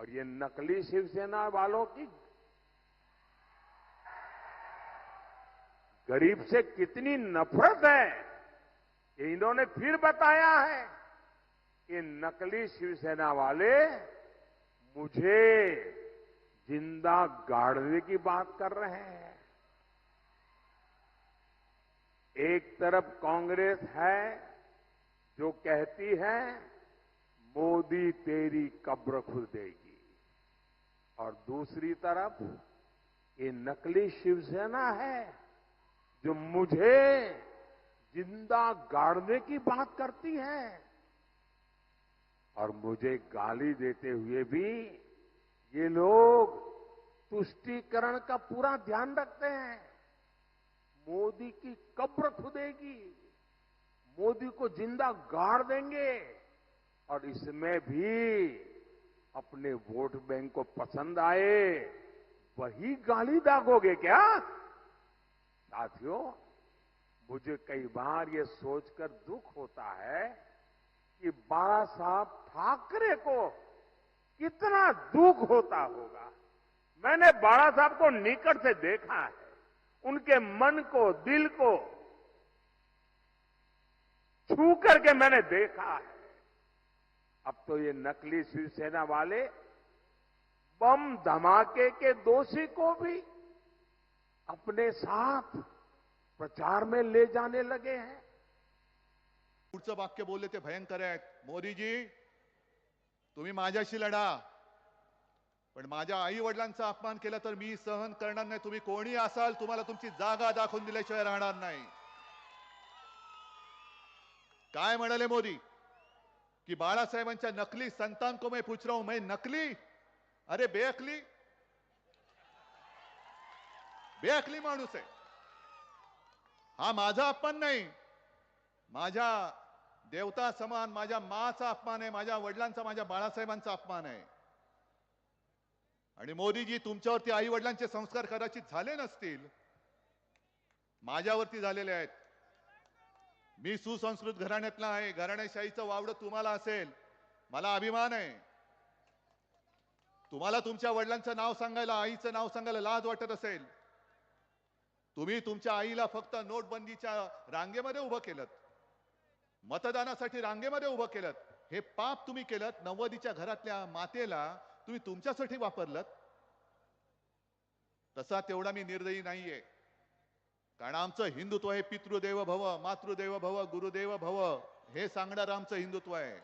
और ये नकली शिवसेना वालों की गरीब से कितनी नफरत है, ये इन्होंने फिर बताया है कि नकली शिवसेना वाले मुझे जिंदा गाड़ने की बात कर रहे हैं। एक तरफ कांग्रेस है जो कहती है मोदी तेरी कब्र खुद देगी, और दूसरी तरफ ये नकली शिवसेना है जो मुझे जिंदा गाड़ने की बात करती है, और मुझे गाली देते हुए भी ये लोग तुष्टीकरण का पूरा ध्यान रखते हैं। मोदी की कब्र खुदेगी, मोदी को जिंदा गाड़ देंगे, और इसमें भी अपने वोट बैंक को पसंद आए वही गाली दागोगे क्या? साथियों, मुझे कई बार ये सोचकर दुख होता है कि बाला साहब ठाकरे को कितना दुख होता होगा। मैंने बाला साहब को निकट से देखा है, उनके मन को, दिल को छू करके मैंने देखा है। अब तो ये नकली शिवसेना वाले बम धमाके के दोषी को भी अपने साथ प्रचार में ले जाने लगे हैं। पुढचं वाक्य बोलले ते भयंकर आहेत. मोदीजी, तुम्ही माझ्याशी लढा, पण माझ्या आई वडिलांचा अपमान केला तर मी सहन करणार नाही. तुम्ही कोणी असाल, तुम्हाला तुमची जागा दाखवून दिल्याशिवाय राहणार नाही. काय म्हणाले मोदी कि बाळासाहेबांच्या नकली संतान को मैं पूछ रहा हूं, मैं नकली? अरे बेअकली, बेअकली माणूस आहे हा. माझा अपमान नाही, माझ्या देवता समान माझ्या माचा अपमान आहे, माझ्या वडिलांचा, माझ्या बाळासाहेबांचा अपमान आहे. आणि मोदीजी, तुमच्यावरती आई वडिलांचे संस्कार कदाचित झाले नसतील, माझ्यावरती झालेले आहेत. मी सुसंस्कृत घराण्यातला आहे, घराणेशाहीचं वावडं तुम्हाला असेल, मला अभिमान आहे. तुम्हाला तुमच्या वडिलांचं नाव सांगायला, आईचं नाव सांगायला लाज वाटत असेल. तुम्ही तुमच्या आईला फक्त नोटबंदीच्या रांगेमध्ये उभं केलं, मतदानासाठी रांगेमध्ये उभं केलं. हे पाप तुम्ही केलं. 90च्या घरातल्या मातेला तुम्ही तुमच्यासाठी वापरलं. तसा तेवढा मी निर्दयी नाहीये, कारण आमचं हिंदुत्व हे पितृदेव भव, मातृदेव भव, गुरुदेव भव हे सांगणारं आमचं हिंदुत्व आहे.